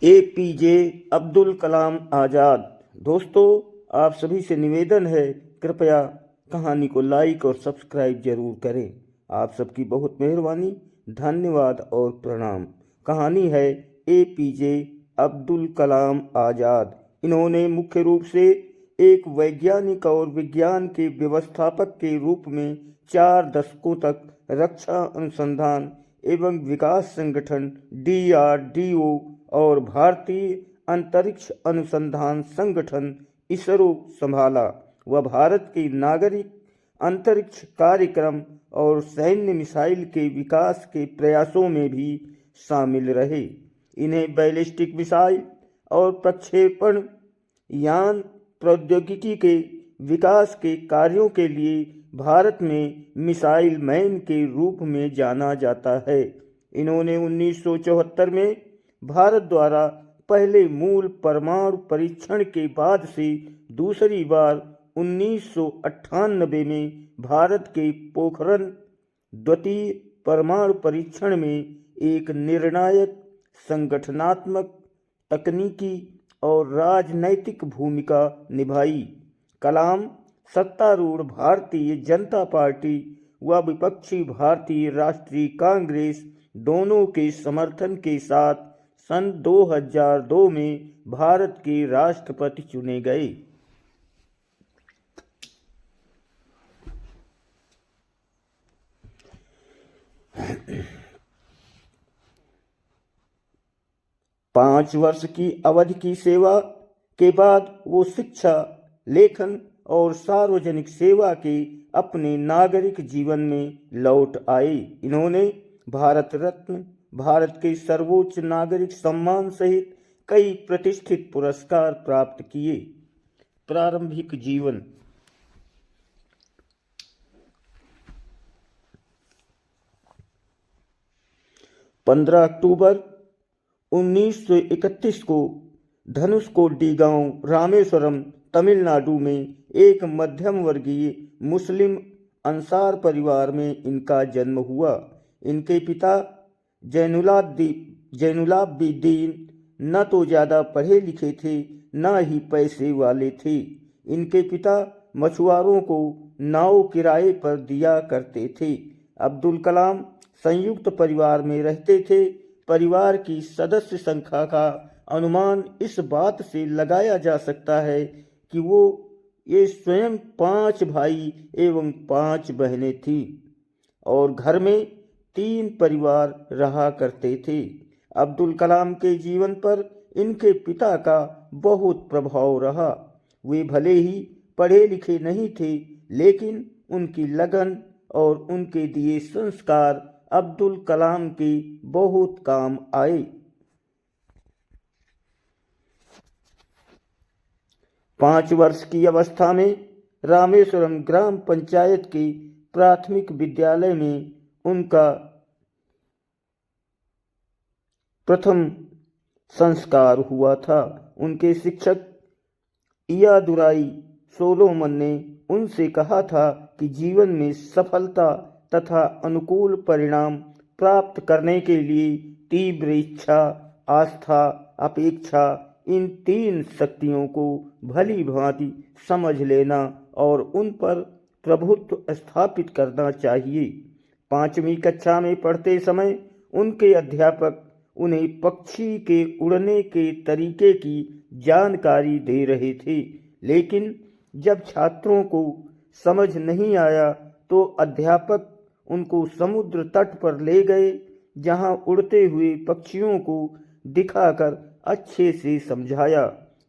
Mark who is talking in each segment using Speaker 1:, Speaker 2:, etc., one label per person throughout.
Speaker 1: APJ Abdul Kalam Azad. दोस्तों, आप सभी से निवेदन है, कृपया कहानी को लाइक और सब्सक्राइब जरूर करें। आप सबकी बहुत मेहरबानी, धन्यवाद और प्रणाम। कहानी है APJ अब्दुल कलाम आज़ाद। इन्होंने मुख्य रूप से एक वैज्ञानिक और विज्ञान के व्यवस्थापक के रूप में 4 दशकों तक रक्षा अनुसंधान एवं विकास संगठन DRDO और भारतीय अंतरिक्ष अनुसंधान संगठन इसरो संभाला। वह भारत के नागरिक अंतरिक्ष कार्यक्रम और सैन्य मिसाइल के विकास के प्रयासों में भी शामिल रहे। इन्हें बैलिस्टिक मिसाइल और प्रक्षेपण यान प्रौद्योगिकी के विकास के कार्यों के लिए भारत में मिसाइल मैन के रूप में जाना जाता है। इन्होंने 1974 में भारत द्वारा पहले मूल परमाणु परीक्षण के बाद से दूसरी बार 1998 में भारत के पोखरण द्वितीय परमाणु परीक्षण में एक निर्णायक संगठनात्मक, तकनीकी और राजनैतिक भूमिका निभाई। कलाम सत्तारूढ़ भारतीय जनता पार्टी व विपक्षी भारतीय राष्ट्रीय कांग्रेस दोनों के समर्थन के साथ सन 2002 में भारत के राष्ट्रपति चुने गए। पाँच वर्ष की अवधि की सेवा के बाद वो शिक्षा, लेखन और सार्वजनिक सेवा के अपने नागरिक जीवन में लौट आए। इन्होंने भारत रत्न, भारत के सर्वोच्च नागरिक सम्मान सहित कई प्रतिष्ठित पुरस्कार प्राप्त किए। प्रारंभिक जीवन। 15 अक्टूबर 1931 को धनुषकोडी गांव, रामेश्वरम, तमिलनाडु में एक मध्यम वर्गीय मुस्लिम अंसार परिवार में इनका जन्म हुआ। इनके पिता जैनुलाब्दीन न तो ज़्यादा पढ़े लिखे थे, न ही पैसे वाले थे। इनके पिता मछुआरों को नाव किराए पर दिया करते थे। अब्दुल कलाम संयुक्त परिवार में रहते थे। परिवार की सदस्य संख्या का अनुमान इस बात से लगाया जा सकता है कि ये स्वयं 5 भाई एवं 5 बहनें थीं और घर में 3 परिवार रहा करते थे। अब्दुल कलाम के जीवन पर इनके पिता का बहुत प्रभाव रहा। वे भले ही पढ़े लिखे नहीं थे, लेकिन उनकी लगन और उनके दिए संस्कार अब्दुल कलाम के बहुत काम आए। 5 वर्ष की अवस्था में रामेश्वरम ग्राम पंचायत के प्राथमिक विद्यालय में उनका प्रथम संस्कार हुआ था। उनके शिक्षक इयादुराई सोलोमन ने उनसे कहा था कि जीवन में सफलता तथा अनुकूल परिणाम प्राप्त करने के लिए तीव्र इच्छा, आस्था, अपेक्षा, इन 3 शक्तियों को भली भांति समझ लेना और उन पर प्रभुत्व स्थापित करना चाहिए। 5वीं कक्षा में पढ़ते समय उनके अध्यापक उन्हें पक्षी के उड़ने के तरीके की जानकारी दे रहे थे, लेकिन जब छात्रों को समझ नहीं आया तो अध्यापक उनको समुद्र तट पर ले गए, जहां उड़ते हुए पक्षियों को दिखाकर अच्छे से समझाया।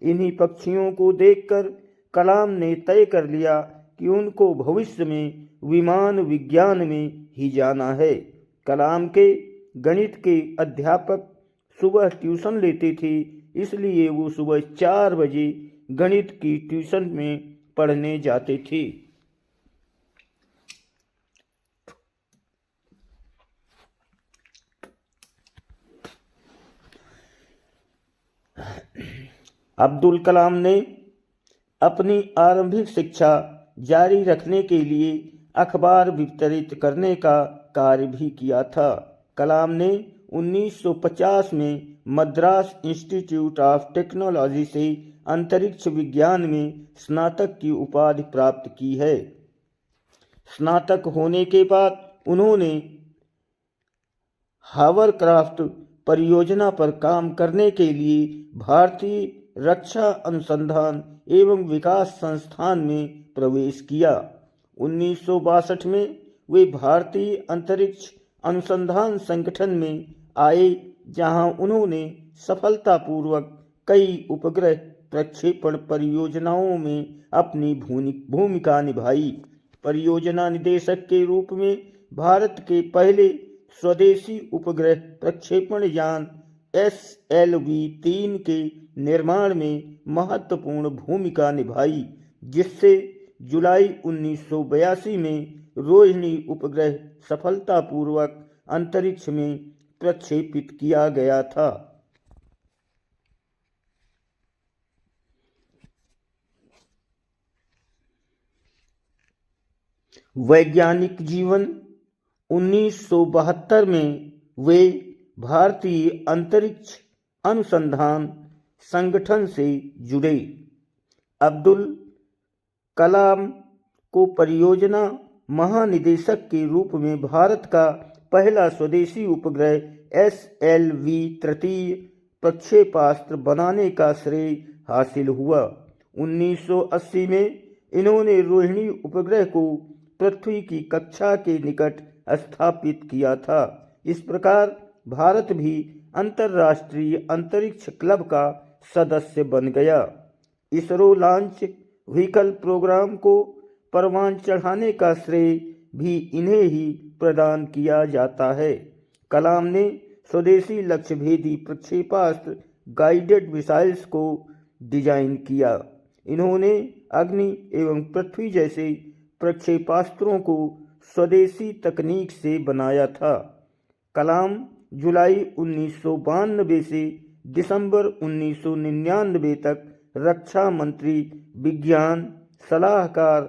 Speaker 1: इन्हीं पक्षियों को देखकर कलाम ने तय कर लिया कि उनको भविष्य में विमान विज्ञान में ही जाना है। कलाम के गणित के अध्यापक सुबह ट्यूशन लेते थे, इसलिए वो सुबह 4 बजे गणित की ट्यूशन में पढ़ने जाते थे। अब्दुल कलाम ने अपनी आरंभिक शिक्षा जारी रखने के लिए अखबार वितरित करने का कार्य भी किया था। कलाम ने 1950 में मद्रास इंस्टीट्यूट ऑफ टेक्नोलॉजी से अंतरिक्ष विज्ञान में स्नातक की उपाधि प्राप्त की है। स्नातक होने के बाद उन्होंने हावरक्राफ्ट परियोजना पर काम करने के लिए भारतीय रक्षा अनुसंधान एवं विकास संस्थान में प्रवेश किया। 1962 में वे भारतीय अंतरिक्ष अनुसंधान संगठन में आए, जहां उन्होंने सफलतापूर्वक कई उपग्रह प्रक्षेपण परियोजनाओं में अपनी भूमिका निभाई। परियोजना निदेशक के रूप में भारत के पहले स्वदेशी उपग्रह प्रक्षेपण यान SLV-3 के निर्माण में महत्वपूर्ण भूमिका निभाई, जिससे जुलाई 1982 में रोहिणी उपग्रह सफलतापूर्वक अंतरिक्ष में प्रक्षेपित किया गया था। वैज्ञानिक जीवन 1972 में वे भारतीय अंतरिक्ष अनुसंधान संगठन से जुड़े। अब्दुल कलाम को परियोजना महानिदेशक के रूप में भारत का पहला स्वदेशी उपग्रह SLV तृतीय प्रक्षेपास्त्र बनाने का श्रेय हासिल हुआ। 1980 में इन्होंने रोहिणी उपग्रह को पृथ्वी की कक्षा के निकट स्थापित किया था। इस प्रकार भारत भी अंतर्राष्ट्रीय अंतरिक्ष क्लब का सदस्य बन गया। इसरो लॉन्च व्हीकल प्रोग्राम को परमाणु चढ़ाने का श्रेय भी इन्हें ही प्रदान किया जाता है। कलाम ने स्वदेशी लक्ष्यभेदी प्रक्षेपास्त्र गाइडेड मिसाइल्स को डिजाइन किया। इन्होंने अग्नि एवं पृथ्वी जैसे प्रक्षेपास्त्रों को स्वदेशी तकनीक से बनाया था। कलाम जुलाई 1992 से दिसंबर 1999 तक रक्षा मंत्री, विज्ञान सलाहकार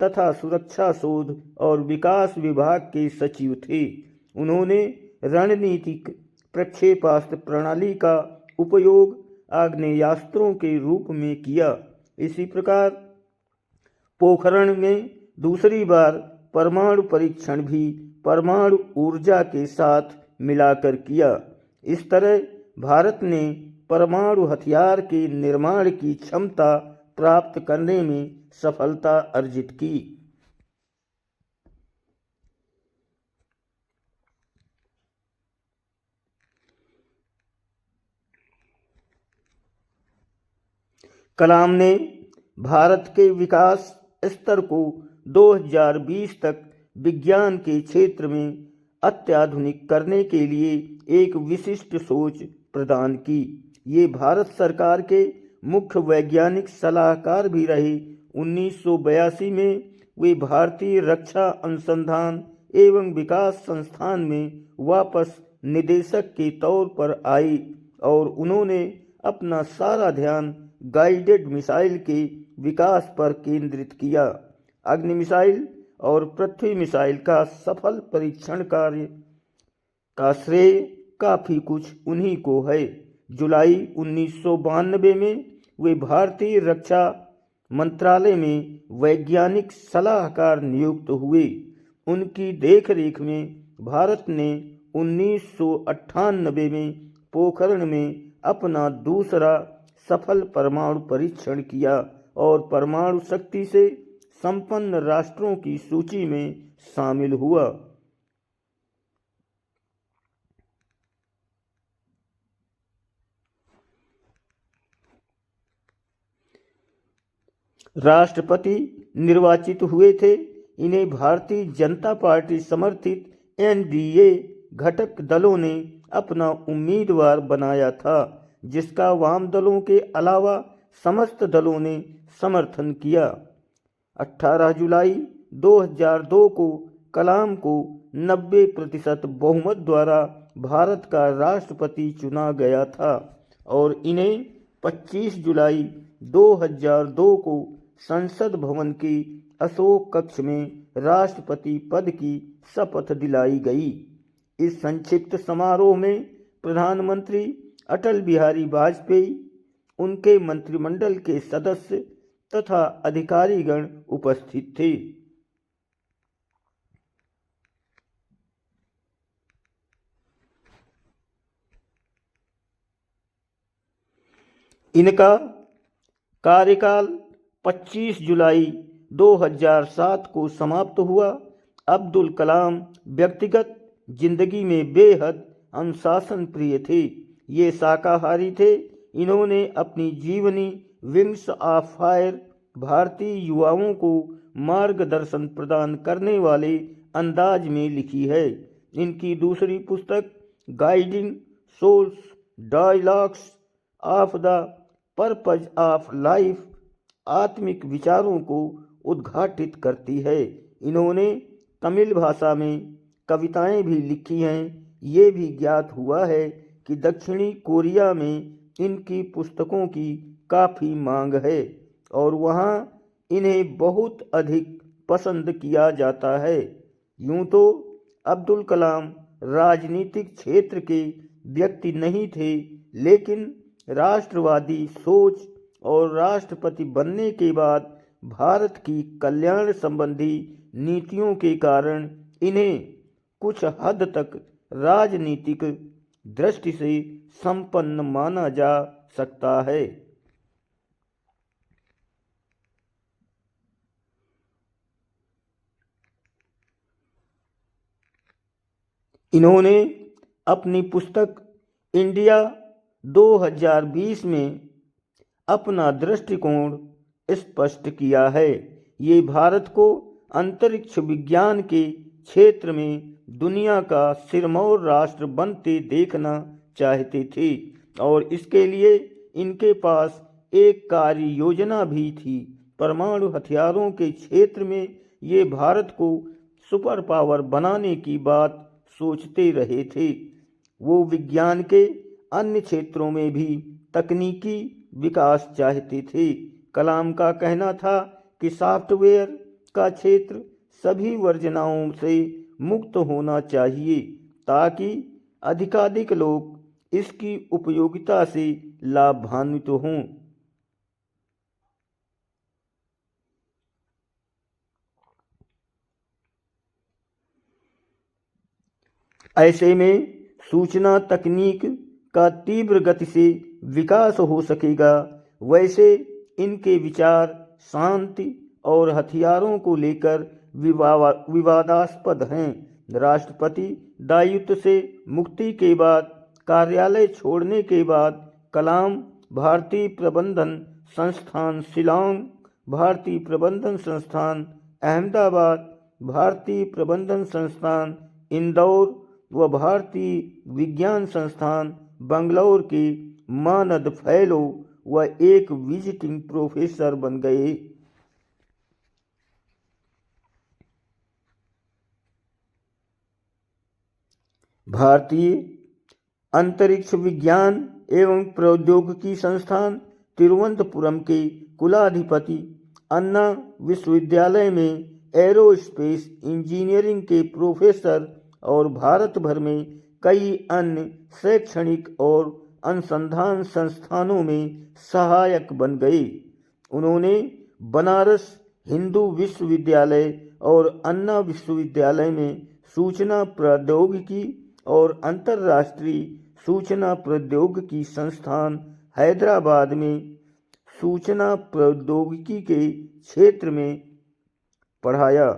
Speaker 1: तथा सुरक्षा शोध और विकास विभाग के सचिव थे। उन्होंने रणनीतिक प्रक्षेपास्त्र प्रणाली का उपयोग आग्नेयास्त्रों के रूप में किया। इसी प्रकार पोखरण में दूसरी बार परमाणु परीक्षण भी परमाणु ऊर्जा के साथ मिलाकर किया। इस तरह भारत ने परमाणु हथियार के निर्माण की क्षमता प्राप्त करने में सफलता अर्जित की। कलाम ने भारत के विकास स्तर को 2020 तक विज्ञान के क्षेत्र में अत्याधुनिक करने के लिए एक विशिष्ट सोच प्रदान की। ये भारत सरकार के मुख्य वैज्ञानिक सलाहकार भी रहे। 1982 में वे भारतीय रक्षा अनुसंधान एवं विकास संस्थान में वापस निदेशक के तौर पर आए और उन्होंने अपना सारा ध्यान गाइडेड मिसाइल के विकास पर केंद्रित किया। अग्नि मिसाइल और पृथ्वी मिसाइल का सफल परीक्षण कार्य का श्रेय काफी कुछ उन्हीं को है। जुलाई 1992 में वे भारतीय रक्षा मंत्रालय में वैज्ञानिक सलाहकार नियुक्त हुए। उनकी देखरेख में भारत ने 1998 में पोखरण में अपना दूसरा सफल परमाणु परीक्षण किया और परमाणु शक्ति से संपन्न राष्ट्रों की सूची में शामिल हुआ। राष्ट्रपति निर्वाचित हुए थे। इन्हें भारतीय जनता पार्टी समर्थित NDA घटक दलों ने अपना उम्मीदवार बनाया था, जिसका वाम दलों के अलावा समस्त दलों ने समर्थन किया। 18 जुलाई 2002 को कलाम को 90% बहुमत द्वारा भारत का राष्ट्रपति चुना गया था और इन्हें 25 जुलाई 2002 को संसद भवन के अशोक कक्ष में राष्ट्रपति पद की शपथ दिलाई गई। इस संक्षिप्त समारोह में प्रधानमंत्री अटल बिहारी वाजपेयी, उनके मंत्रिमंडल के सदस्य तथा अधिकारीगण उपस्थित थे। इनका कार्यकाल 25 जुलाई 2007 को समाप्त हुआ। अब्दुल कलाम व्यक्तिगत जिंदगी में बेहद अनुशासन प्रिय थे। ये शाकाहारी थे। इन्होंने अपनी जीवनी विंग्स ऑफ फायर भारतीय युवाओं को मार्गदर्शन प्रदान करने वाले अंदाज में लिखी है। इनकी दूसरी पुस्तक Guiding Souls Dialogues of the Purpose of Life आत्मिक विचारों को उद्घाटित करती है। इन्होंने तमिल भाषा में कविताएं भी लिखी हैं। ये भी ज्ञात हुआ है कि दक्षिणी कोरिया में इनकी पुस्तकों की काफ़ी मांग है और वहाँ इन्हें बहुत अधिक पसंद किया जाता है। यूं तो अब्दुल कलाम राजनीतिक क्षेत्र के व्यक्ति नहीं थे, लेकिन राष्ट्रवादी सोच और राष्ट्रपति बनने के बाद भारत की कल्याण संबंधी नीतियों के कारण इन्हें कुछ हद तक राजनीतिक दृष्टि से संपन्न माना जा सकता है। इन्होंने अपनी पुस्तक इंडिया 2020 में अपना दृष्टिकोण स्पष्ट किया है। ये भारत को अंतरिक्ष विज्ञान के क्षेत्र में दुनिया का सिरमौर राष्ट्र बनते देखना चाहते थे और इसके लिए इनके पास एक कार्य योजना भी थी। परमाणु हथियारों के क्षेत्र में ये भारत को सुपर पावर बनाने की बात सोचते रहे थे। वो विज्ञान के अन्य क्षेत्रों में भी तकनीकी विकास चाहते थे। कलाम का कहना था कि सॉफ्टवेयर का क्षेत्र सभी वर्जनाओं से मुक्त होना चाहिए ताकि अधिकाधिक लोग इसकी उपयोगिता से लाभान्वित हों। ऐसे में सूचना तकनीक का तीव्र गति से विकास हो सकेगा। वैसे इनके विचार शांति और हथियारों को लेकर विवादास्पद हैं। राष्ट्रपति दायित्व से मुक्ति के बाद कार्यालय छोड़ने के बाद कलाम भारतीय प्रबंधन संस्थान शिलांग, भारतीय प्रबंधन संस्थान अहमदाबाद, भारतीय प्रबंधन संस्थान इंदौर व भारतीय विज्ञान संस्थान बंगलौर के मानद फेलो व एक विजिटिंग प्रोफेसर बन गए। भारतीय अंतरिक्ष विज्ञान एवं प्रौद्योगिकी संस्थान तिरुवनंतपुरम के कुलाधिपति अन्ना विश्वविद्यालय में एरोस्पेस इंजीनियरिंग के प्रोफेसर और भारत भर में कई अन्य शैक्षणिक और अनुसंधान संस्थानों में सहायक बन गए। उन्होंने बनारस हिंदू विश्वविद्यालय और अन्ना विश्वविद्यालय में सूचना प्रौद्योगिकी और अंतर्राष्ट्रीय सूचना प्रौद्योगिकी संस्थान हैदराबाद में सूचना प्रौद्योगिकी के क्षेत्र में पढ़ाया।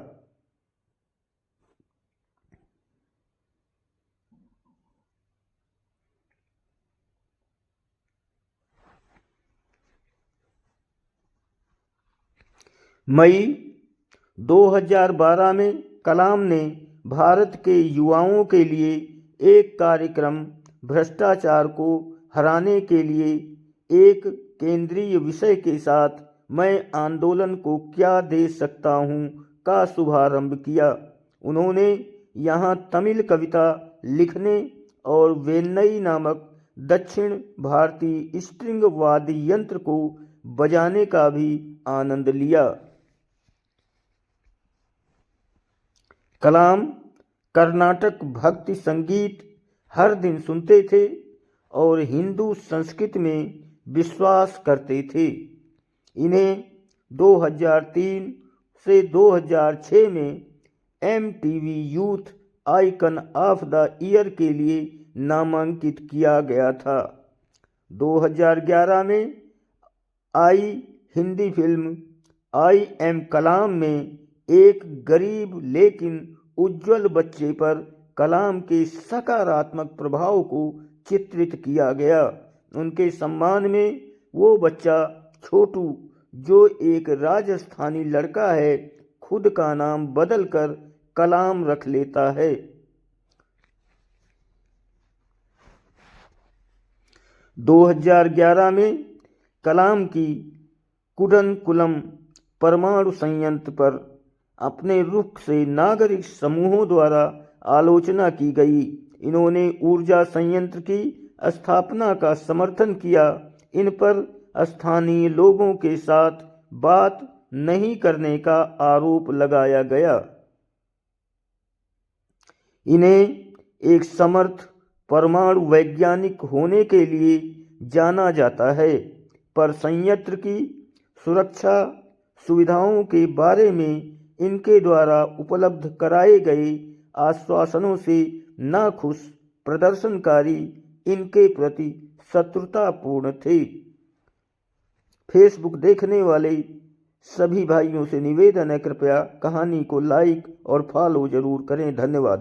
Speaker 1: मई 2012 में कलाम ने भारत के युवाओं के लिए एक कार्यक्रम भ्रष्टाचार को हराने के लिए एक केंद्रीय विषय के साथ मैं आंदोलन को क्या दे सकता हूँ का शुभारंभ किया। उन्होंने यहाँ तमिल कविता लिखने और वेन्नई नामक दक्षिण भारतीय स्ट्रिंग वाद्य यंत्र को बजाने का भी आनंद लिया। कलाम कर्नाटक भक्ति संगीत हर दिन सुनते थे। और हिंदू संस्कृति में विश्वास करते थे। इन्हें 2003 से 2006 में MTV youth icon of the year के लिए नामांकित किया गया था। 2011 में आई हिंदी फिल्म आई एम कलाम में एक गरीब लेकिन उज्जवल बच्चे पर कलाम के सकारात्मक प्रभाव को चित्रित किया गया। उनके सम्मान में वो बच्चा छोटू, जो एक राजस्थानी लड़का है, खुद का नाम बदलकर कलाम रख लेता है। 2011 में कलाम की कुडनकुलम परमाणु संयंत्र पर अपने रुख से नागरिक समूहों द्वारा आलोचना की गई। इन्होंने ऊर्जा संयंत्र की स्थापना का समर्थन किया। इन पर स्थानीय लोगों के साथ बात नहीं करने का आरोप लगाया गया। इन्हें एक समर्थ परमाणु वैज्ञानिक होने के लिए जाना जाता है, पर संयंत्र की सुरक्षा सुविधाओं के बारे में इनके द्वारा उपलब्ध कराए गए आश्वासनों से नाखुश प्रदर्शनकारी इनके प्रति शत्रुतापूर्ण थे। फेसबुक देखने वाले सभी भाइयों से निवेदन है, कृपया कहानी को लाइक और फॉलो जरूर करें। धन्यवाद।